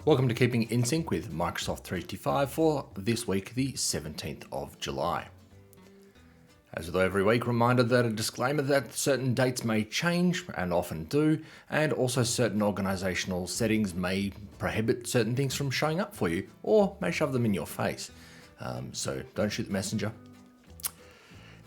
Welcome to Keeping in Sync with Microsoft 365 for this week, the 17th of July. As with every week, reminder that a disclaimer that certain dates may change and often do, and also certain organizational settings may prohibit certain things from showing up for you or may shove them in your face. So don't shoot the messenger.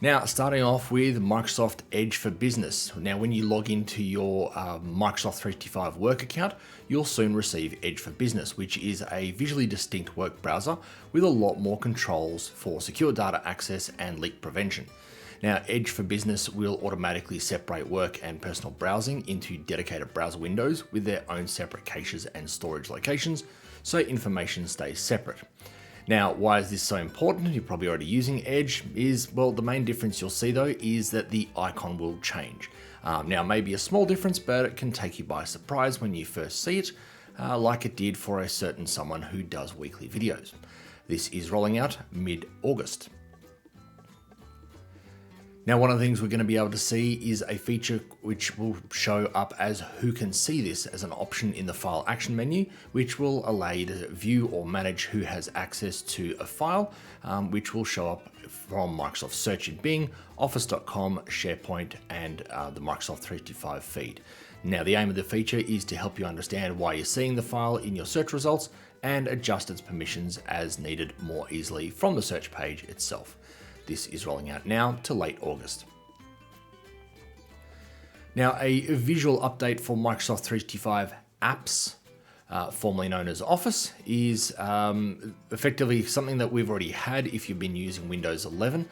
Now, starting off with Microsoft Edge for Business. Now, when you log into your Microsoft 365 work account, you'll soon receive Edge for Business, which is a visually distinct work browser with a lot more controls for secure data access and leak prevention. Now, Edge for Business will automatically separate work and personal browsing into dedicated browser windows with their own separate caches and storage locations, so information stays separate. Now, why is this so important? You're probably already using Edge. Well, the main difference you'll see though is that the icon will change. Now, maybe a small difference, but it can take you by surprise when you first see it, like it did for a certain someone who does weekly videos. This is rolling out mid-August. Now, one of the things we're going to be able to see is a feature which will show up as who can see this as an option in the file action menu, which will allow you to view or manage who has access to a file, which will show up from Microsoft Search in Bing, Office.com, SharePoint, and the Microsoft 365 feed. Now, the aim of the feature is to help you understand why you're seeing the file in your search results and adjust its permissions as needed more easily from the search page itself. This is rolling out now to late August. Now, a visual update for Microsoft 365 apps, formerly known as Office, is effectively something that we've already had if you've been using Windows 11.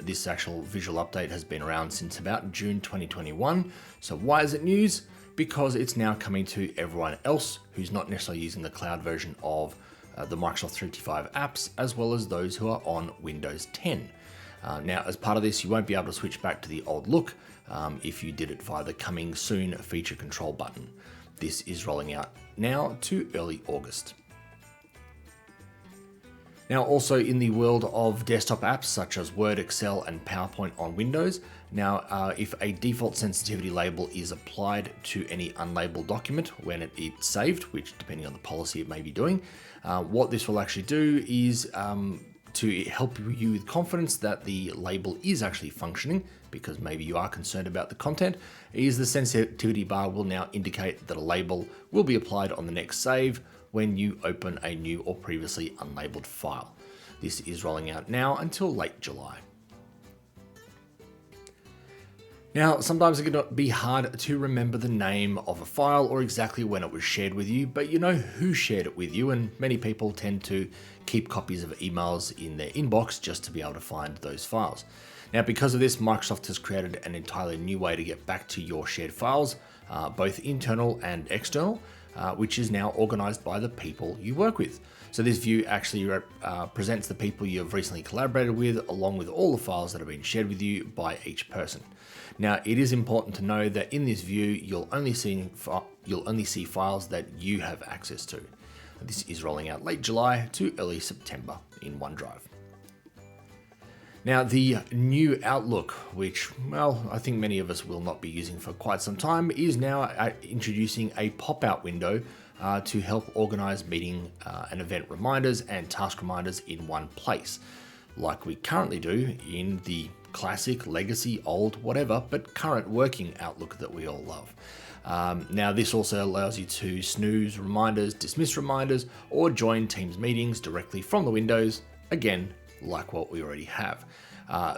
This actual visual update has been around since about June 2021. So why is it news? Because it's now coming to everyone else who's not necessarily using the cloud version of the Microsoft 365 apps, as well as those who are on Windows 10. Now, as part of this, you won't be able to switch back to the old look if you did it via the Coming Soon feature control button. This is rolling out now to early August. Now, also in the world of desktop apps such as Word, Excel, and PowerPoint on Windows, now if a default sensitivity label is applied to any unlabeled document when it's saved, which depending on the policy it may be doing, what this will actually do is to help you with confidence that the label is actually functioning, because maybe you are concerned about the content, is the sensitivity bar will now indicate that a label will be applied on the next save when you open a new or previously unlabeled file. This is rolling out now until late July. Now, sometimes it can be hard to remember the name of a file or exactly when it was shared with you, but you know who shared it with you, and many people tend to keep copies of emails in their inbox just to be able to find those files. Now, because of this, Microsoft has created an entirely new way to get back to your shared files, both internal and external, which is now organized by the people you work with. So this view actually presents the people you have recently collaborated with, along with all the files that have been shared with you by each person. Now, it is important to know that in this view, you'll only see files that you have access to. This is rolling out late July to early September in OneDrive. Now, the new Outlook, which, well, I think many of us will not be using for quite some time, is now introducing a pop-out window to help organize meeting and event reminders and task reminders in one place, like we currently do in the classic, legacy, old, whatever, but current working Outlook that we all love. Now, this also allows you to snooze reminders, dismiss reminders, or join Teams meetings directly from the windows, again, like what we already have.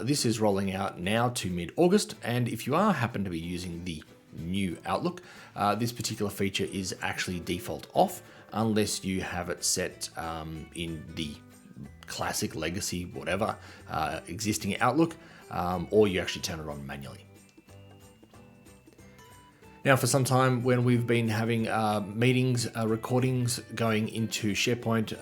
This is rolling out now to mid-August, and if you happen to be using the new Outlook, this particular feature is actually default off unless you have it set in the classic, legacy, whatever, existing Outlook, or you actually turn it on manually. Now, for some time when we've been having meetings, recordings going into SharePoint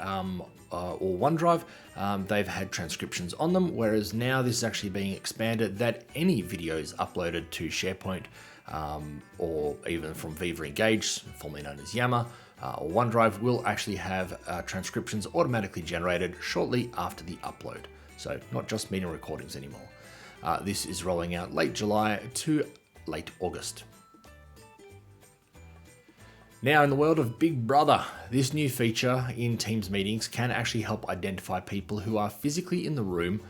or OneDrive, they've had transcriptions on them, whereas now this is actually being expanded that any videos uploaded to SharePoint or even from Viva Engage, formerly known as Yammer, or OneDrive, will actually have transcriptions automatically generated shortly after the upload. So not just meeting recordings anymore. This is rolling out late July to late August. Now, in the world of Big Brother, this new feature in Teams meetings can actually help identify people who are physically in the room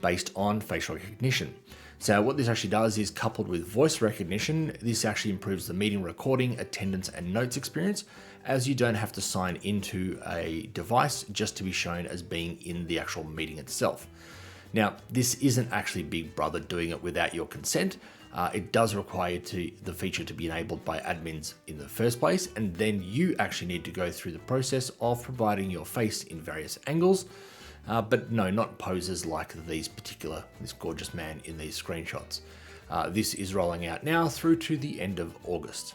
based on facial recognition. So what this actually does is, coupled with voice recognition, this actually improves the meeting recording, attendance, and notes experience, as you don't have to sign into a device just to be shown as being in the actual meeting itself. Now, this isn't actually Big Brother doing it without your consent. It does require the feature to be enabled by admins in the first place, and then you actually need to go through the process of providing your face in various angles, but no, not poses like this gorgeous man in these screenshots. This is rolling out now through to the end of August.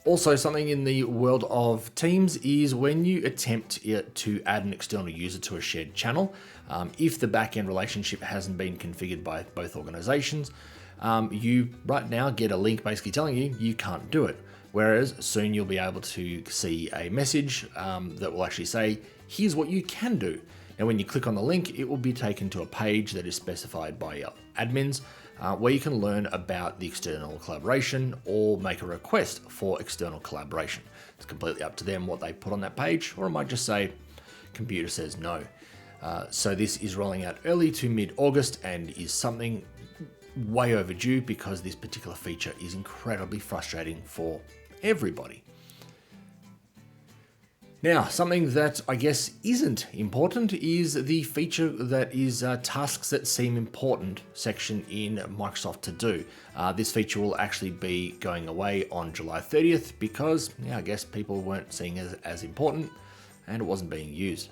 Also, something in the world of Teams is when you attempt to add an external user to a shared channel, if the backend relationship hasn't been configured by both organizations, you right now get a link basically telling you you can't do it. Whereas soon you'll be able to see a message that will actually say, here's what you can do. Now, when you click on the link, it will be taken to a page that is specified by your admins, where you can learn about the external collaboration or make a request for external collaboration. It's completely up to them what they put on that page, or it might just say, computer says no. So this is rolling out early to mid-August and is something way overdue, because this particular feature is incredibly frustrating for everybody. Now, something that I guess isn't important is the feature that is tasks that seem important section in Microsoft To Do. This feature will actually be going away on July 30th because, I guess people weren't seeing it as important and it wasn't being used.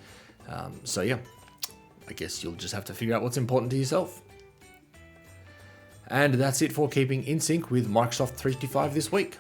So I guess you'll just have to figure out what's important to yourself. And that's it for keeping in sync with Microsoft 365 this week.